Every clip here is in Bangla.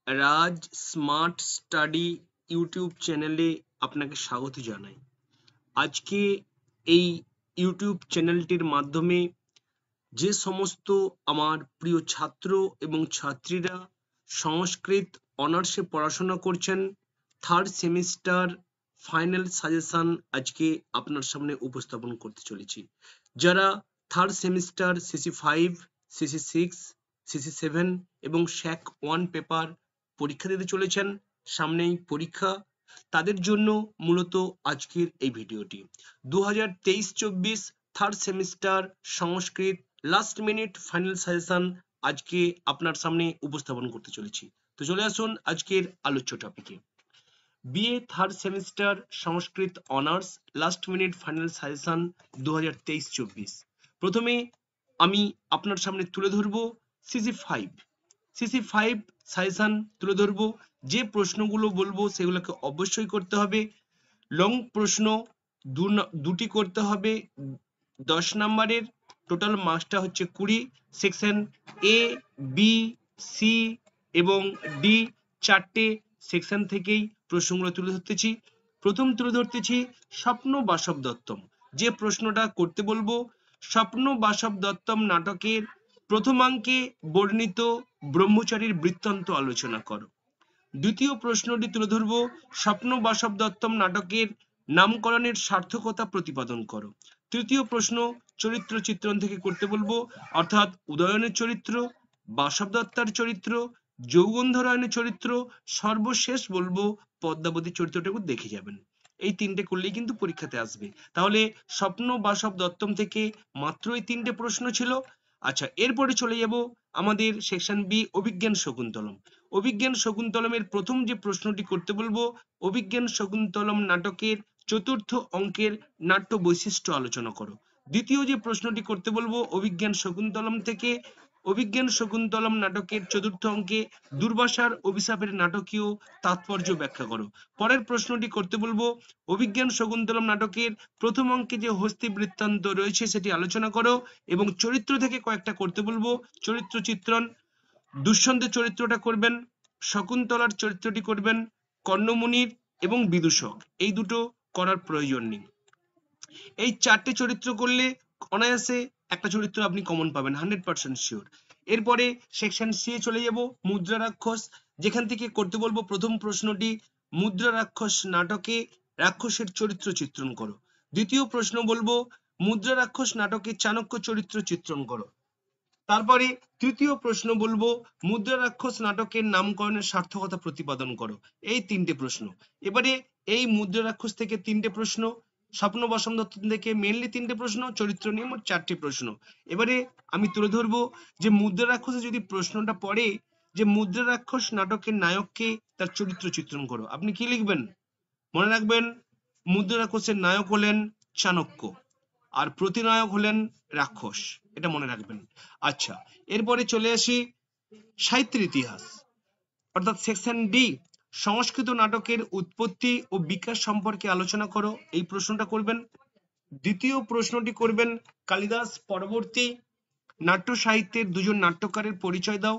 রাজ স্মার্ট স্টাডি ইউটিউব চ্যানেলে আপনাকে স্বাগত জানাই। আজকে এই ইউটিউব চ্যানেলটির মাধ্যমে যে সমস্ত আমার প্রিয় ছাত্র এবং ছাত্রীরা সংস্কৃত অনার্সে পড়াশোনা করছেন, থার্ড সেমিস্টার ফাইনাল সাজেশন আজকে আপনার সামনে উপস্থাপন করতে চলেছি। যারা third semester CC5, CC6, CC7 এবং শ্যাক 1 পেপার পরীক্ষা দিতে চলেছেন, সামনেই পরীক্ষা, তাদের জন্য মূলত আজকের এই ভিডিওটি। 2023-24 থার্ড সেমিস্টার সংস্কৃত লাস্ট মিনিট ফাইনাল সাজেশন আজকে আপনার সামনে উপস্থাপন করতে চলেছি। তো চলে আসুন আজকের আলোচ্য টপিকে। BA third semester Sanskrit honours last minute final suggestion 2023-24। প্রথমে আমি আপনার সামনে তুলে ধরবো CC5 সাজেশন তুলে ধরবো। যে প্রশ্নগুলো বলবো সেগুলোকে অবশ্যই করতে হবে। লং প্রশ্ন দুটি করতে হবে 10 নম্বরের, টোটাল মার্কসটা হচ্ছে 20। সেকশন A, B, C এবং D চারটে সেকশন থেকেই প্রশ্নগুলো তুলে ধরতেছি। প্রথম তুলে ধরতেছি স্বপ্ন বাসব দত্তম। যে প্রশ্নটা করতে বলবো, স্বপ্ন বাসব দত্তম নাটকের প্রথমাঙ্কে বর্ণিত ব্রহ্মচারীর বৃত্তান্ত আলোচনা করো। দ্বিতীয় প্রশ্নটি তুলে ধরবো, স্বপ্ন বাসব দত্তম নাটকের নামকরণের সার্থকতা প্রতিপাদন করো। তৃতীয় প্রশ্ন চরিত্র চিত্রণ থেকে করতে বলবো, অর্থাৎ উদয়নের চরিত্র, বাসব দত্তার চরিত্র, যৌগন্ধরায়ণের চরিত্র, সর্বশেষ বলবো পদ্মাবতীর চরিত্রটাকে দেখে যাবেন। এই তিনটে করলেই কিন্তু পরীক্ষাতে আসবে। তাহলে স্বপ্ন বাসব দত্তম থেকে মাত্র এই তিনটে প্রশ্ন ছিল। আচ্ছা, এরপরে চলে যাব আমাদের সেকশন বি, অভিজ্ঞান শকুন্তলম। অভিজ্ঞান শকুন্তলমের প্রথম যে প্রশ্নটি করতে বলবো, অভিজ্ঞান শকুন্তলম নাটকের চতুর্থ অঙ্কের নাট্য বৈশিষ্ট্য আলোচনা করো। দ্বিতীয় যে প্রশ্নটি করতে বলবো, অভিজ্ঞান শকুন্তলম থেকে অভিজ্ঞান শকুন্তলম নাটকের চতুর্থ অঙ্কে দুর্বাসার অভিশাপের নাটকীয় তাৎপর্য ব্যাখ্যা করো। পরের প্রশ্নটি করতে বলবো, অভিজ্ঞান শকুন্তলম নাটকের প্রথম অঙ্কে যে হস্তি বৃত্তান্ত রয়েছে সেটি আলোচনা করো। এবং চরিত্র থেকে কয়েকটা করতে বলবো, চরিত্র চিত্রণ, দুষ্যন্তের চরিত্রটা করবেন, শকুন্তলার চরিত্রটি করবেন, কর্ণমুনির এবং বিদূষক, এই দুটো করার প্রয়োজন নেই। এই চারটে চরিত্র করলে অনায়াসে একটা চরিত্র আপনি কমন পাবেন, 100% শিওর। এরপরে সেকশন সি চলে যাব, মুদ্রা রাক্ষস, যেখান থেকে করতে বলবো প্রথম প্রশ্নটি, মুদ্রা রাক্ষস নাটকে রাক্ষসের চরিত্র চিত্রণ করো। দ্বিতীয় প্রশ্ন বলবো, মুদ্রা রাক্ষস নাটকে চাণক্য চরিত্র চিত্রণ করো। তারপরে তৃতীয় প্রশ্ন বলবো, মুদ্রা রাক্ষস নাটকের নামকরণের সার্থকতা প্রতিপাদন করো। এই তিনটে প্রশ্ন। এবারে এই মুদ্রা রাক্ষস থেকে তিনটে প্রশ্ন, স্বপ্ন বাসব দত্ত থেকে মেনলি তিনটে প্রশ্ন, চরিত্র নিয়ে মোট চারটি প্রশ্ন। এবারে আমি তুলে ধরবো যে মুদ্রা রাক্ষসে যদি প্রশ্নটা পড়ে যে মুদ্রা রাক্ষস নাটকের নায়ককে তার চরিত্র চিত্রণ করো, আপনি কি লিখবেন? মনে রাখবেন, মুদ্রা রাক্ষসের নায়ক হলেন চাণক্য আর প্রতিনায়ক হলেন রাক্ষস, এটা মনে রাখবেন। আচ্ছা, এরপরে চলে আসি সাহিত্যের ইতিহাস, অর্থাৎ সেকশন ডি, সংস্কৃত নাটকের উৎপত্তি ও বিকাশ সম্পর্কে আলোচনা করো। এই প্রশ্নটা করবেন। দ্বিতীয় প্রশ্নটি করবেন, কালিদাস পরবর্তী নাট্য সাহিত্যের দুজন নাট্যকারের পরিচয় দাও।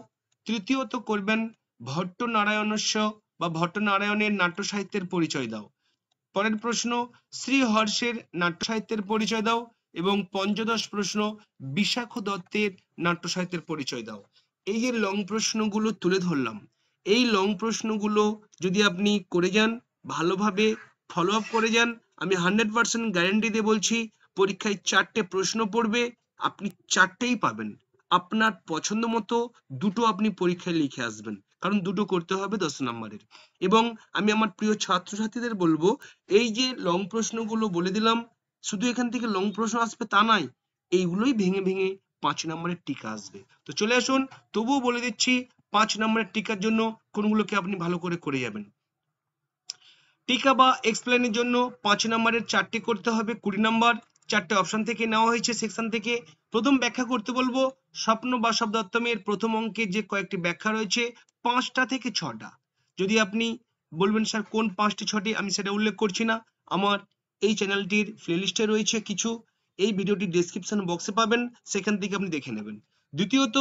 তৃতীয়ত করবেন ভট্টনারায়ণস্য বা ভট্টনারায়ণের নাট্য সাহিত্যের পরিচয় দাও। পরের প্রশ্ন, শ্রীহর্ষের নাট্য সাহিত্যের পরিচয় দাও। এবং পঞ্চদশ প্রশ্ন, বিশাখ দত্তের নাট্য সাহিত্যের পরিচয় দাও। এই যে লং প্রশ্নগুলো তুলে ধরলাম, এই লং প্রশ্নগুলো যদি আপনি করে যান, ভালোভাবে ফলো আপ করে যান, আমি 100% গ্যারেন্টি দিয়ে বলছি পরীক্ষায় চারটে প্রশ্ন পড়বে, আপনি চারটেই পাবেন। আপনার পছন্দ মতো দুটো আপনি পরীক্ষায় লিখে আসবেন, কারণ দুটো করতে হবে 10 নম্বরের। এবং আমি আমার প্রিয় ছাত্রছাত্রীদের বলবো, এই যে লং প্রশ্নগুলো বলে দিলাম, শুধু এখান থেকে লং প্রশ্ন আসবে তা নয়, এইগুলোই ভেঙে ভেঙে 5 নম্বরের টিকা আসবে। তো চলে আসুন, তবুও বলে দিচ্ছি 5 নম্বরের টিকার জন্য কোনগুলোকে আপনি ভালো করে করে যাবেন। টিকা বা এক্সপ্লেনের জন্য 5 নম্বরের 4টি করতে হবে, 20 নম্বর, 4টে অপশন থেকে নেওয়া হয়েছে সেকশন থেকে। প্রথম ব্যাখ্যা করতে বলবো, স্বপ্ন বাসব দত্তমের প্রথম অঙ্কে যে কয়েকটি ব্যাখ্যা রয়েছে 5টা থেকে 6টা। যদি আপনি বলবেন স্যার কোন 5টি 6টি, আমি সেটা উল্লেখ করছি না, আমার এই চ্যানেলটির প্লেলিস্টে রয়েছে কিছু, এই ভিডিওটি ডেসক্রিপশন বক্সে পাবেন, সেখান থেকে আপনি দেখে নেবেন। দ্বিতীয়ত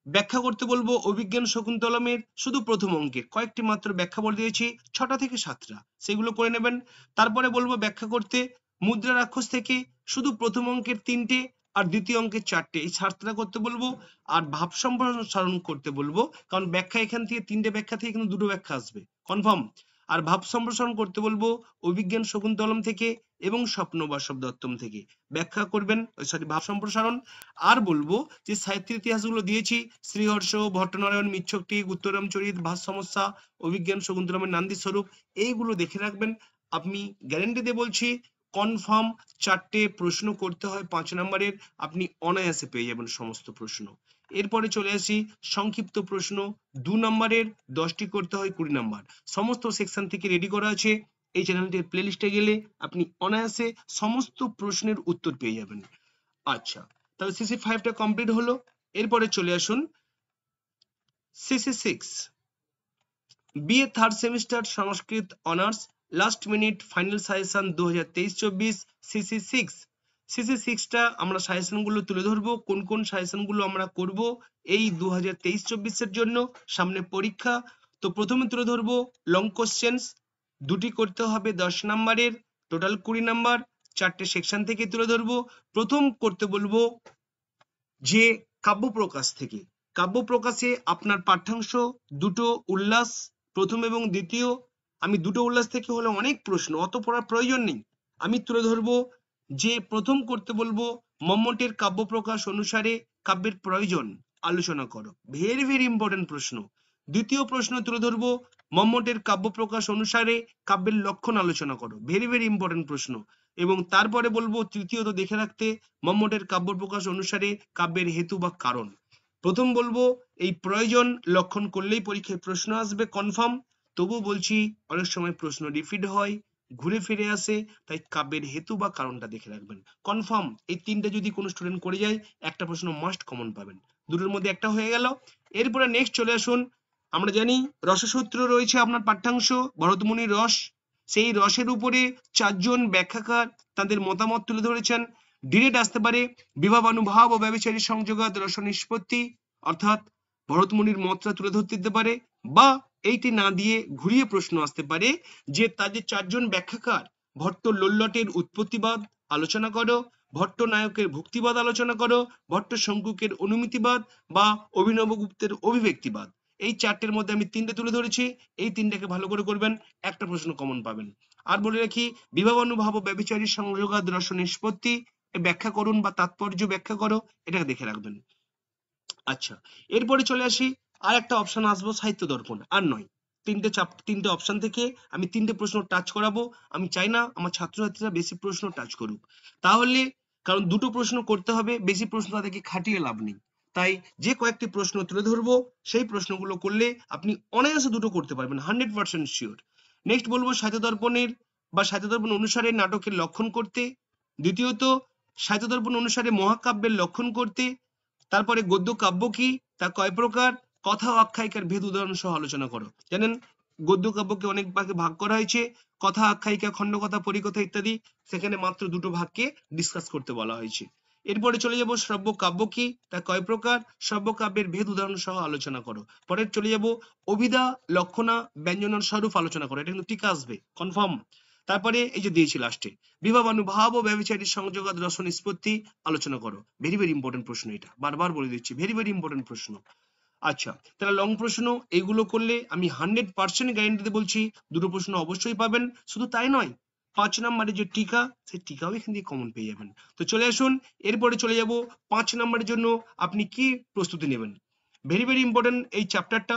ব্যাখ্যা করতে বলবো অভিজ্ঞান শকুন্তলমের শুধু প্রথম অঙ্কের কয়েকটি মাত্র ব্যাখ্যা বলে দিয়েছি, 6টা থেকে 7টা, সেগুলো করে নেবেন। তারপরে বলবো ব্যাখ্যা করতে মুদ্রা রাক্ষস থেকে শুধু প্রথম অঙ্কের 3টে আর দ্বিতীয় অঙ্কের 4টে, এই 7টা করতে বলবো। আর ভাব সম্প্রসারণ করতে বলবো, কারণ ব্যাখ্যা এখান থেকে 3টে ব্যাখ্যা থেকে কিন্তু 2টো ব্যাখ্যা আসবে কনফার্ম। আর ভাব সম্প্রসারণ করতে বলবো অভিজ্ঞান শকুন্তলম থেকে এবং স্বপ্ন বাসব দত্তম থেকে ব্যাখ্যা করবেন, সরি ভাব সম্প্রসারণ। আর বলবো যে সাহিত্যের ইতিহাসগুলো দিয়েছি, শ্রীহর্ষ, ভট্টনারায়ণ, মিচ্ছকটিক, উত্তরামচরিত, ভাস সমস্যা, অভিজ্ঞান শকুন্তলমের নান্দি স্বরূপ, এইগুলো দেখে রাখবেন। আপনি গ্যারেন্টি দিয়ে বলছি কনফার্ম 4টে প্রশ্ন করতে হয় 5 নম্বরের, আপনি অনায়াসে পেয়ে যাবেন সমস্ত প্রশ্ন। এরপরে চলে আসি সংক্ষিপ্ত প্রশ্ন 2 নম্বরের, 10টি করতে হয় 20 নম্বর, সমস্ত সেকশন থেকে রেডি করা আছে। এই চ্যানেলটির প্লেলিস্টে গেলে আপনি অনায়াসে সমস্ত প্রশ্নের উত্তর পেয়ে যাবেন। আচ্ছা, তাহলে সিসি 5টা কমপ্লিট হলো। এরপরে চলে আসুন CC 6 BA third semester Sanskrit honours last minute final suggestion 2023-24 CC 6। CC 6টা আমরা সাজেশন গুলো তুলে ধরবো, কোন কোন সাজেশন গুলো আমরা করব এই 2023-24 এর জন্য, সামনে পরীক্ষা। তো প্রথমে তুলে ধরবো লং কোশ্চেন্স, 2টি করতে হবে 10 নম্বরের, টোটাল 20 নম্বর, 4টে সেকশন থেকে তুলে ধরবো। প্রথম করতে বলবো যে কাব্য প্রকাশ থেকে, কাব্য প্রকাশে আপনার পাঠ্যাংশ দুটো উল্লাস, প্রথম এবং দ্বিতীয়। আমি দুটো উল্লাস থেকে হলে অনেক প্রশ্ন, অত পড়ার প্রয়োজন নেই, আমি তুলে ধরবো যে প্রথম করতে বলবো মম্মটের কাব্য প্রকাশ অনুসারে কাব্যের প্রয়োজন আলোচনা করো, ভেরি ভেরি ইম্পর্টেন্ট প্রশ্ন। দ্বিতীয় প্রশ্ন তুলে ধরবো মম্মটের কাব্য প্রকাশ অনুসারে কাব্যের লক্ষণ আলোচনা করো, ভেরি ভেরি ইম্পর্টেন্ট প্রশ্ন। এবং তারপরে বলবো তৃতীয়ত দেখে রাখতে মম্মটের কাব্য প্রকাশ অনুসারে কাব্যের হেতু বা কারণ। প্রথম বলবো এই প্রয়োজন লক্ষণ করলেই পরীক্ষায় প্রশ্ন আসবে কনফার্ম, তবু বলছি অনেক সময় প্রশ্ন রিপিট হয়, ঘুরে ফিরে আসে, তাই কাব্যের হেতু বা কারণটা দেখে রাখবেন কনফার্ম। এই 3টে যদি কোনো স্টুডেন্ট করে যায় একটা প্রশ্ন মাস্ট কমন পাবেন, দুটোর মধ্যে একটা হয়ে গেল। এরপরে নেক্সট চলে আসুন, আমরা জানি রসসূত্র রয়েছে আপনার পাঠ্যাংশ, ভরতমুনির রস, সেই রসের উপরে 4জন ব্যাখ্যাকার তাদের মতামত তুলে ধরেছেন। ডিরেক্ট আসতে পারে বিভাবানুভাব ও ব্যভিচারী সংযোগাদ রস নিষ্পত্তি, অর্থাৎ ভরতমুনির মতটা তুলে ধরতে দিতে পারে, বা এইটি না দিয়ে ঘুরিয়ে প্রশ্ন আসতে পারে যে তাদের 4জন ব্যাখ্যাকার ভট্ট লল্লটের উৎপত্তিবাদ আলোচনা করো, ভট্ট নায়কের ভক্তিবাদ আলোচনা করো, ভট্ট শঙ্কুকের অনুমিতিবাদ বা অভিনবগুপ্তের অভিব্যক্তিবাদ। এই 4টের মধ্যে আমি 3টে তুলে ধরেছি, এই 3টাকে ভালো করে করবেন, একটা প্রশ্ন কমন পাবেন। আর বলে রাখি বিভাবানুভাব ও ব্যভিচারী সংযোগাদ রস নিষ্পত্তি ব্যাখ্যা করুন বা তাৎপর্য ব্যাখ্যা করো, এটাকে দেখে রাখবেন। আচ্ছা, এরপরে চলে আসি আর একটা অপশন আসবো সাহিত্য দর্পণ, আর নয়, 3টে অপশন থেকে আমি 3টে প্রশ্ন টাচ করাবো। আমি চাই না আমার ছাত্রছাত্রীরা বেশি প্রশ্ন টাচ করুক, তাহলে কারণ দুটো প্রশ্ন করতে হবে, বেশি প্রশ্ন তাদেরকে খাটিয়ে লাভ নেই, তাই যে কয়েকটি প্রশ্ন তুলে ধরবো সেই প্রশ্নগুলো করলে আপনি অনায়াসে দুটো করতে পারবেন 100% শিওর। নেক্সট বলবো সাহিত্য দর্পণের বা সাহিত্য দর্পণ অনুসারে নাটকের লক্ষণ করতে, দ্বিতীয়ত সাহিত্য দর্পণ অনুসারে মহাকাব্যের লক্ষণ করতে, তারপরে গদ্য কাব্য কি, তা কয় প্রকার, কথা ও আখ্যায়িকার ভেদ উদাহরণ সহ আলোচনা করো। জানেন গদ্য কাব্যকে অনেক ভাগে ভাগ করা হয়েছে, কথা, আখ্যায়িকা, খণ্ডকথা, পরিকথা ইত্যাদি, সেখানে মাত্র দুটো ভাগকে ডিসকাস করতে বলা হয়েছে। এরপরে চলে যাব শ্রব্য কাব্য কি, তা কয় প্রকার, শ্রব্য কাব্যের ভেদ উদাহরণ সহ আলোচনা করো। পরে চলে যাব অভিধা, লক্ষণা, ব্যঞ্জনার স্বরূপ আলোচনা করো, এটা কিন্তু টিকা আসবে কনফার্ম। তারপরে এই যে দিয়েছি লাস্টে বিভাবানুভাব ও ব্যভিচারী সংযোগাদ রস নিষ্পত্তি আলোচনা করো, ভেরি ভেরি ইম্পর্টেন্ট প্রশ্ন, এটা বারবার বলে দিচ্ছি, ভেরি ভেরি ইম্পর্টেন্ট প্রশ্ন। আচ্ছা, তাহলে লং প্রশ্ন এইগুলো করলে আমি 100% গ্যারান্টিতে বলছি দুটো প্রশ্ন অবশ্যই পাবেন। শুধু তাই নয়, 5 নম্বরের যে টিকা, সেই টিকাও এখান থেকে কমন পেয়ে যাবেন। তো চলে আসুন, এরপরে চলে যাব 5 নম্বরের জন্য আপনি কি প্রস্তুতি নেবেন। ভেরি ভেরি ইম্পর্টেন্ট এই চ্যাপ্টারটা,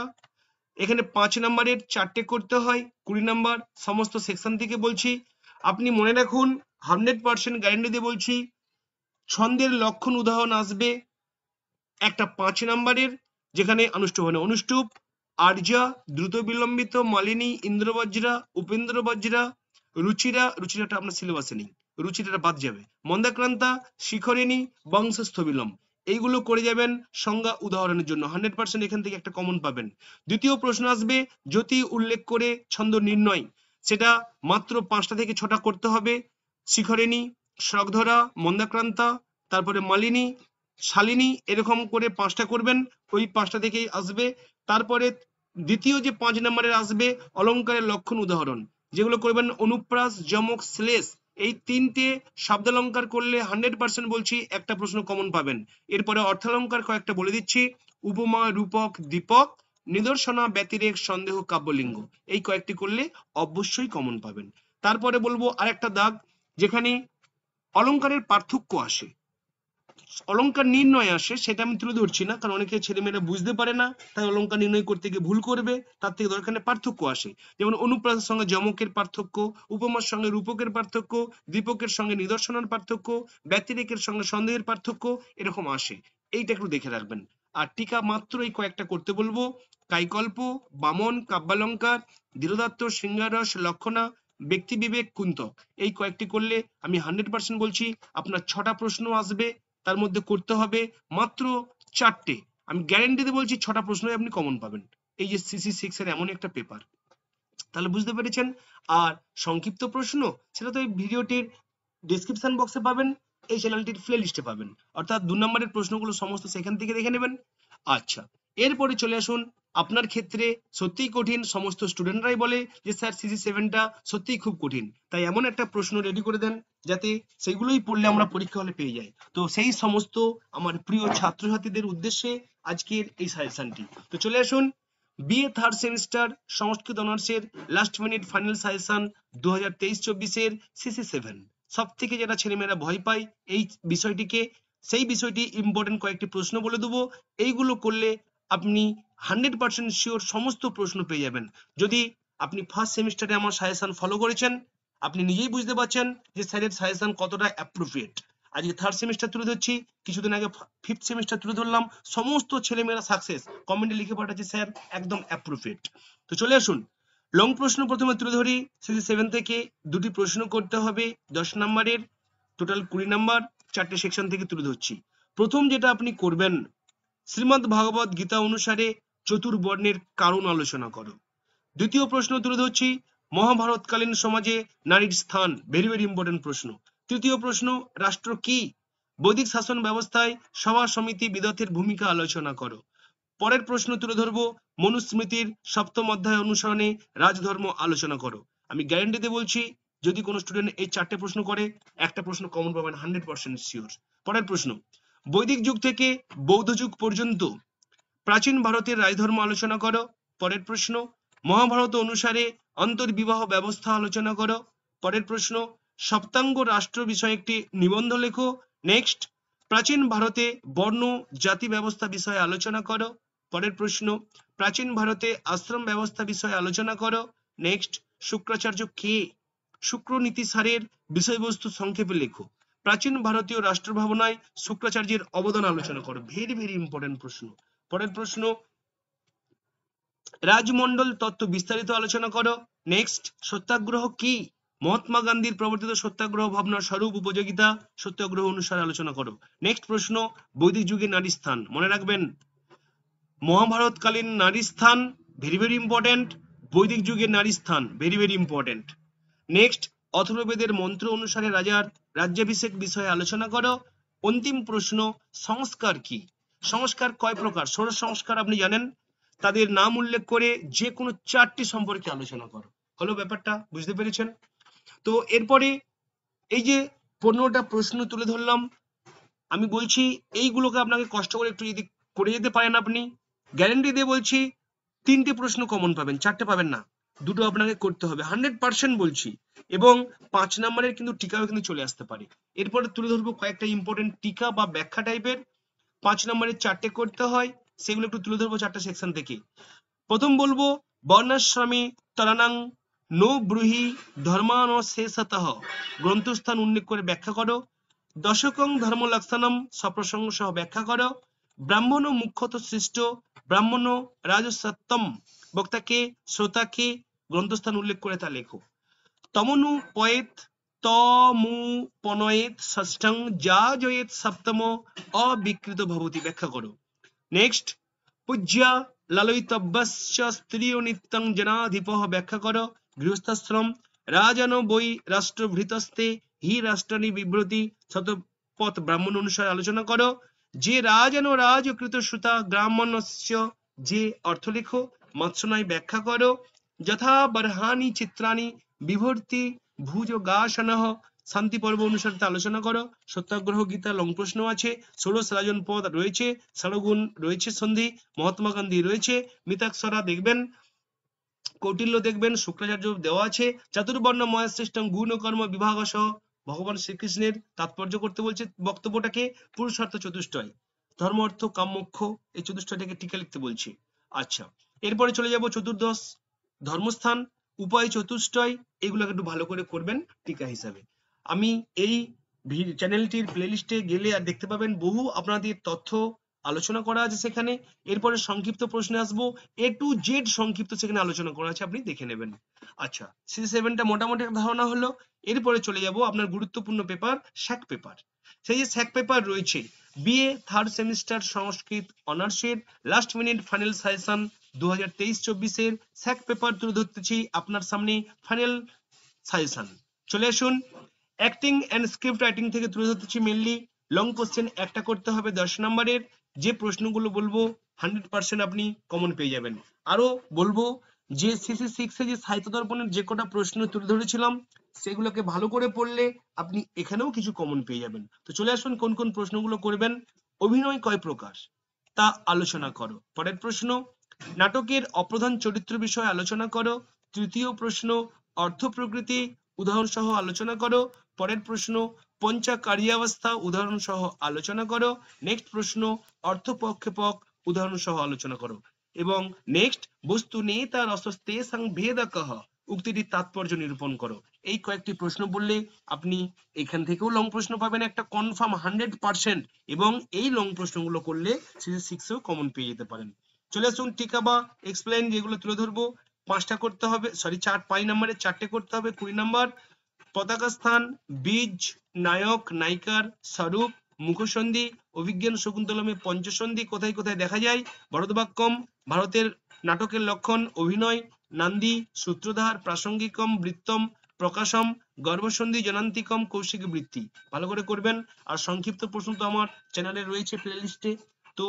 এখানে 5 নম্বরের 4টে করতে হয়, 20 নম্বর, সমস্ত সেকশন থেকে বলছি। আপনি মনে রাখুন 100% গ্যারান্টি দিয়ে বলছি ছন্দের লক্ষণ উদাহরণ আসবে একটা 5 নম্বরের, যেখানে অনুষ্টুপ, অনুষ্টুপ, আর্যা, দ্রুত বিলম্বিত, মালিনী, ইন্দ্রবজ্রা, উপেন্দ্র বজ্রা, রুচিরা, রুচিরাটা আপনার সিলেবাসে নেই, রুচিরাটা বাদ যাবে, মন্দাক্রান্তা, শিখরিণী, বংশস্থ বিলম্ব, এইগুলো করে যাবেন সংজ্ঞা উদাহরণের জন্য, 100% এখান থেকে একটা কমন পাবেন। দ্বিতীয় প্রশ্ন আসবে জ্যোতি উল্লেখ করে ছন্দ নির্ণয়, সেটা মাত্র 5টা থেকে 6টা করতে হবে, শিখরিণী, শ্রগধরা, মন্দাক্রান্তা, তারপরে মালিনী, শালিনী, এরকম করে 5টা করবেন, ওই 5টা থেকেই আসবে। তারপরে দ্বিতীয় যে 5 নম্বরের আসবে অলংকারের লক্ষণ উদাহরণ, যেগুলো করবেন অনুপ্রাস, যমক, শ্লেষ, এই 3টে শব্দালঙ্কার করলে 100% বলছি একটা প্রশ্ন কমন পাবেন। এরপরে অর্থালঙ্কার কয়েকটা বলে দিচ্ছি, উপমা, রূপক, দীপক, নিদর্শনা, ব্যতিরেক, সন্দেহ, কাব্যলিঙ্গ, এই কয়েকটি করলে অবশ্যই কমন পাবেন। তারপরে বলবো আরেকটা দাগ, যেখানে অলংকারের পার্থক্য আসে, অলংকার নির্ণয় আসে, সেটা আমি তুলে ধরছি না, কারণ অনেকে ছেলেমেয়েরা বুঝতে পারে না, তাই অলংকার নির্ণয় করতে গিয়ে ভুল করবে, তার থেকে দরকার নেই, পার্থক্য আসে। যেমন অনুপ্রাসের সঙ্গে যমকের পার্থক্য, উপমার সঙ্গে রূপকের পার্থক্য, দীপকের সঙ্গে নিদর্শনের পার্থক্য, ব্যতিরেকের সঙ্গে সন্দেহের পার্থক্য, এরকম আসে, এইটা একটু দেখে রাখবেন। আর টিকা মাত্র এই কয়েকটা করতে বলবো, কাইকল্প, বামন, কাব্যালঙ্কার, দৃঢ়দাত্ত, সিংহারস, লক্ষণা, ব্যক্তি বিবেক, কুন্তক, এই কয়েকটি করলে আমি 100% বলছি আপনার 6টা প্রশ্ন আসবে, তার মধ্যে করতে হবে মাত্র 4টে। আমি গ্যারেন্টি দিয়ে বলছি 6টা প্রশ্নই আপনি কমন পাবেন, এই যে CC6 এর এমন একটা পেপার। তাহলে বুঝতে পেরেছেন। আর সংক্ষিপ্ত প্রশ্ন সেটা তো এই ভিডিওটির ডেসক্রিপশন বক্সে পাবেন, এই চ্যানেলটির প্লে লিস্টে পাবেন, অর্থাৎ 2 নম্বরের প্রশ্নগুলো সমস্ত সেখান থেকে দেখে নেবেন। আচ্ছা, এরপরে চলে আসুন, আপনার ক্ষেত্রে সত্যিই কঠিন, সমস্ত স্টুডেন্টরাই বলে যে স্যার CC7টা সত্যিই খুব কঠিন, তাই এমন একটা প্রশ্ন রেডি করে দেন যাতে সেগুলোই পড়লে আমরা পরীক্ষা হলে পেয়ে যাই। তো সেই সমস্ত আমার প্রিয় ছাত্রছাত্রীদের উদ্দেশ্যে আজকের এই সাজেশনটি। তো চলে আসুন, বিএ থার্ড সেমিস্টার সংস্কৃত অনার্সের last minute final suggestion 2023-24 CC7। সব থেকে যেটা ছেলেমেয়েরা ভয় পায় এই বিষয়টিকে, সেই বিষয়টি ইম্পর্টেন্ট কয়েকটি প্রশ্ন বলে দেবো, এইগুলো করলে আপনি 100% শিওর সমস্ত প্রশ্ন পেয়ে যাবেন। যদি আপনি ফার্স্ট সেমিস্টারে আমার সাজেশন ফলো করেছেন, আপনি নিজেই বুঝতে পারছেন যে স্যারের সাজেশন কতটা অ্যাপ্রোপ্রিয়েট। আজকে থার্ড সেমিস্টার তুলে ধরছি, কিছুদিন আগে ফিফথ সেমিস্টার তুলে ধরলাম, সমস্ত ছেলেমেয়েরা সাকসেস কমেন্টে লিখে পাঠাচ্ছে স্যার একদম অ্যাপ্রোপ্রিয়েট। তো চলে আসুন, লং প্রশ্ন প্রথমে তুলে ধরি। CC7 থেকে দুটি প্রশ্ন করতে হবে 10 নম্বরের, টোটাল 20 নাম্বার, 4টে সেকশন থেকে তুলে ধরছি। প্রথম যেটা আপনি করবেন, শ্রীমদ্ ভাগবত গীতা অনুসারে চতুর্বর্ণের কারণ আলোচনা করো। দ্বিতীয় প্রশ্ন তুলে ধরছি, মহাভারতকালীন সমাজে নারীর স্থান, ভেরি ভেরি ইম্পর্টেন্ট প্রশ্ন। তৃতীয় প্রশ্ন, রাষ্ট্র কি? বৈদিক শাসন ব্যবস্থায় সভা সমিতি বিদতের ভূমিকা আলোচনা করো। পরের প্রশ্ন তুলে ধরবো, মনুস্মৃতির 7ম অধ্যায় অনুসরণে রাজধর্ম আলোচনা করো। আমি গ্যারান্টি দিয়ে বলছি যদি কোনো স্টুডেন্ট এই 4টে প্রশ্ন করে, একটা প্রশ্ন কমন পাবেন 100% শিওর। পরের প্রশ্ন, বৈদিক যুগ থেকে বৌদ্ধ যুগ পর্যন্ত প্রাচীন ভারতের রাজধর্ম আলোচনা করো। পরের প্রশ্ন, মহাভারত অনুসারে অন্তর্বিবাহ ব্যবস্থা আলোচনা করো। পরের প্রশ্ন, সপ্তাঙ্গ রাষ্ট্র বিষয়ে একটি নিবন্ধ লেখো। নেক্সট, প্রাচীন ভারতে বর্ণ জাতি ব্যবস্থা বিষয়ে আলোচনা করো। পরের প্রশ্ন, প্রাচীন ভারতে আশ্রম ব্যবস্থা বিষয়ে আলোচনা করো। নেক্সট, শুক্রাচার্য কে? শুক্রনীতি সারের বিষয়বস্তু সংক্ষেপে লেখো। প্রাচীন ভারতীয় রাষ্ট্র ভাবনায় শুক্রাচার্যের অবদান আলোচনা করো। ভেরি ভেরি ইম্পর্টেন্ট প্রশ্ন। পরের প্রশ্ন, রাজমন্ডল তত্ত্ব বিস্তারিত আলোচনা করো। নেক্সট, সত্যাগ্রহ কি? মহাত্মা গান্ধীর প্রবর্তিত সত্যাগ্রহ ভাবনার স্বরূপ উপযোগিতা সত্যাগ্রহ অনুসারে আলোচনা করো। নেক্সট প্রশ্ন, বৈদিক যুগে নারী স্থান, মনে রাখবেন মহাভারতকালীন নারী স্থান ভেরি ভেরি ইম্পর্টেন্ট, বৈদিক যুগের নারী স্থান ভেরি ভেরি ইম্পর্টেন্ট। নেক্সট, অথর্ববেদের মন্ত্র অনুসারে রাজার রাজ্যাভিষেক বিষয়ে আলোচনা করো। অন্তিম প্রশ্ন, সংস্কার কি? সংস্কার কয় প্রকার? ষোড়শ সংস্কার আপনি জানেন, তাদের নাম উল্লেখ করে যে কোনো 4টি সম্পর্কে আলোচনা করো। হলো ব্যাপারটা, বুঝতে পেরেছেন? তো এরপরে এই যে 15টা প্রশ্ন তুলে ধরলাম, আমি বলছি এইগুলোকে আপনাকে কষ্ট করে একটু যদি করে যেতে পারেন, আপনি গ্যারান্টি দিয়ে বলছি 3টে প্রশ্ন কমন পাবেন, 4টে পাবেন না, 2টো আপনাকে করতে হবে 100% বলছি। এবং 5 নম্বরের কিন্তু টিকাও কিন্তু চলে আসতে পারে। এরপরে তুলে ধরবো কয়েকটা ইম্পর্টেন্ট টিকা বা ব্যাখ্যা টাইপের, 5 নম্বরের 4টে করতে হয়, সেগুলো একটু তুলে ধরবো 4টা সেকশন থেকে। প্রথম বলবো, বর্ণাশ্রমী তরানাং নো ব্রুহি ধর্মান শেষতঃ, গ্রন্থস্থান উল্লেখ করে ব্যাখ্যা করো। দশকং ধর্ম লক্ষণম সপ্রসঙ্গ সহ ব্যাখ্যা করো। ব্রাহ্মণ মুখ্যত সৃষ্ট, ব্রাহ্মণ রাজসত্যম, বক্তাকে শ্রোতাকে, গ্রন্থস্থান উল্লেখ করে তা লেখো। তমনু পয়েত তমু পনয়েত ষষ্ঠং যা জয়েত সপ্তম অবিকৃত ভবতি, ব্যাখ্যা করো। নেক্সট, পূজ্যা লালয়িতব্যস্য স্ত্রিয় নিত্যং জনাধিপঃ, ব্যাখ্যা করো। গৃহস্থাশ্রম রাজন বৈ রাষ্ট্রভৃতস্তে হি রাষ্ট্রাণী বিভ্রতি শতপথ ব্রাহ্মণ অনুসারে আলোচনা করো। যে রাজানো রাজকৃত সুতা গ্রাম্যস্য, যে অর্থ লেখো, মৎস্যনয় ব্যাখ্যা করো, যথা বর্হানি চিত্রাণি বিভর্তি ভুজগাসনঃ, শান্তি পর্ব অনুসারে আলোচনা করো, সত্যাগ্রহ গীতা লং প্রশ্ন আছে, ষোড়শ রাজন পদ রয়েছে, ষড়গুণ রয়েছে, সন্ধি, মহাত্মা গান্ধী রয়েছে, মিতাক্ষরা দেখবেন, কৌটিল্য দেখবেন, শুক্রাচার্য দেওয়া আছে, চাতুর্বর্ণ মহাশ্রেষ্ঠম গুণ কর্ম বিভাগ সহ ভগবান শ্রীকৃষ্ণের তাৎপর্য করতে বলছে বক্তব্যটাকে, পুরুষার্থ চতুষ্টয়, ধর্ম অর্থ কাম মোক্ষ, এই চতুষ্টয়টাকে টিকা লিখতে বলছে। আচ্ছা, এরপরে চলে যাব চতুর্দশ ধর্মস্থান, উপায় চতুষ্টয়, এগুলোকে একটু ভালো করে করবেন টিকা হিসাবে। আমি এই চ্যানেলটির প্লেলিস্টে গেলে আর দেখতে পাবেন বহু আপনাদের তথ্য আলোচনা করা আছে সেখানে। এরপরে সংক্ষিপ্ত প্রশ্নে আসবো, এ টু জেড সংক্ষিপ্ত সেখানে আলোচনা করা আছে, আপনি দেখে নেবেন। আচ্ছা, C7টা মোটামুটি একটা ধারণা হলো। এরপরে চলে যাব আপনার গুরুত্বপূর্ণ পেপার, শ্যাক পেপার। সেই যে শ্যাক পেপার রয়েছে, বিএ থার্ড সেমিস্টার সংস্কৃত অনার্সের লাস্ট মিনিট ফাইনাল সাজেশন 2023-24 শ্যাক পেপার তুলে ধরতেছি আপনার সামনে, ফাইনাল সাজেশন। চলে আসুন, অ্যাক্টিং এন্ড স্ক্রিপ্ট রাইটিং থেকে তুলে ধরতেছি মেনলি। লং কোশ্চেন একটা করতে হবে 10 নম্বরের, যে প্রশ্নগুলো বলবো 100% আপনি কমন পেয়ে যাবেন। আরো বলবো যে CC6 এ যে সাহিত্য দর্পণের যে কটা প্রশ্ন তুলে ধরেছিলাম সেগুলোকে ভালো করে পড়লে আপনি এখানেও কিছু কমন পেয়ে যাবেন। তো চলে আসুন, কোন কোন প্রশ্নগুলো করবেন। অভিনয় কয় প্রকার তা আলোচনা করো। পরের প্রশ্ন, নাটকের অপ্রধান চরিত্র বিষয়ে আলোচনা করো। তৃতীয় প্রশ্ন, অর্থ প্রকৃতি উদাহরণ সহ আলোচনা করো। পরের প্রশ্ন, পঞ্চকার্যাবস্থা উদাহরণ সহ আলোচনা করো। নেক্সট প্রশ্ন, অর্থ প্রক্ষেপক উদাহরণ সহ আলোচনা করো। এবং নেক্সট, বস্তু নেতা রসস্তে সংভেদকঃ উক্তিটির তাৎপর্য নিরূপণ করো। এই কয়েকটি প্রশ্ন বললে আপনি এখান থেকেও লং প্রশ্ন পাবেন একটা কনফার্ম 100%, এবং এই লং প্রশ্নগুলো করলে CC6 এও কমন পেয়ে যেতে পারেন। চলে আসুন, টিকা বা এক্সপ্লেইন যেগুলো তুলে ধরবো 5টা করতে হবে, সরি 5 নম্বরে 4টে করতে হবে। 20 নম্বর, পতাকা স্থান, বীজ, নায়ক নায়িকার স্বরূপ, মুখসন্ধি, অভিজ্ঞান শকুন্তলমে পঞ্চসন্ধি কোথায় কোথায় দেখা যায়, ভরতবাক্যম, ভারতের নাটকের লক্ষণ, অভিনয়, নান্দি, সূত্রধার, প্রাসঙ্গিকম, বৃত্তম, প্রকাশম, গর্ভসন্ধি, জনান্তিকম, কৌশিক বৃত্তি। ভালো করে করবেন। আর সংক্ষিপ্ত প্রশ্ন তো আমার চ্যানেলে রয়েছে প্লেলিস্টে। তো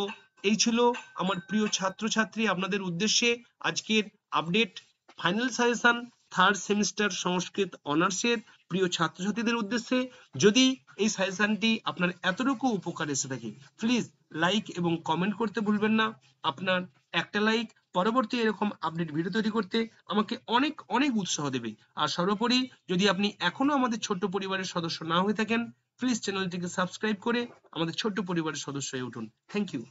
এই ছিল আমার প্রিয় ছাত্রছাত্রী আপনাদের উদ্দেশ্যে আজকের update, final suggestion third semester Sanskrit অনার্সের প্রিয় ছাত্রছাত্রীদের উদ্দেশ্যে। যদি এই সাজেশনটি আপনার এতটুকু উপকার এসে থাকে, প্লিজ লাইক এবং কমেন্ট করতে ভুলবেন না। আপনার একটা লাইক পরবর্তী এরকম আপডেট ভিডিও তৈরি করতে আমাকে অনেক অনেক উৎসাহ দেবে। আর সর্বোপরি, যদি আপনি এখনো আমাদের ছোট্ট পরিবারের সদস্য না হয়ে থাকেন, প্লিজ চ্যানেলটিকে সাবস্ক্রাইব করে আমাদের ছোট্ট পরিবারের সদস্য হয়ে উঠুন। Thank you.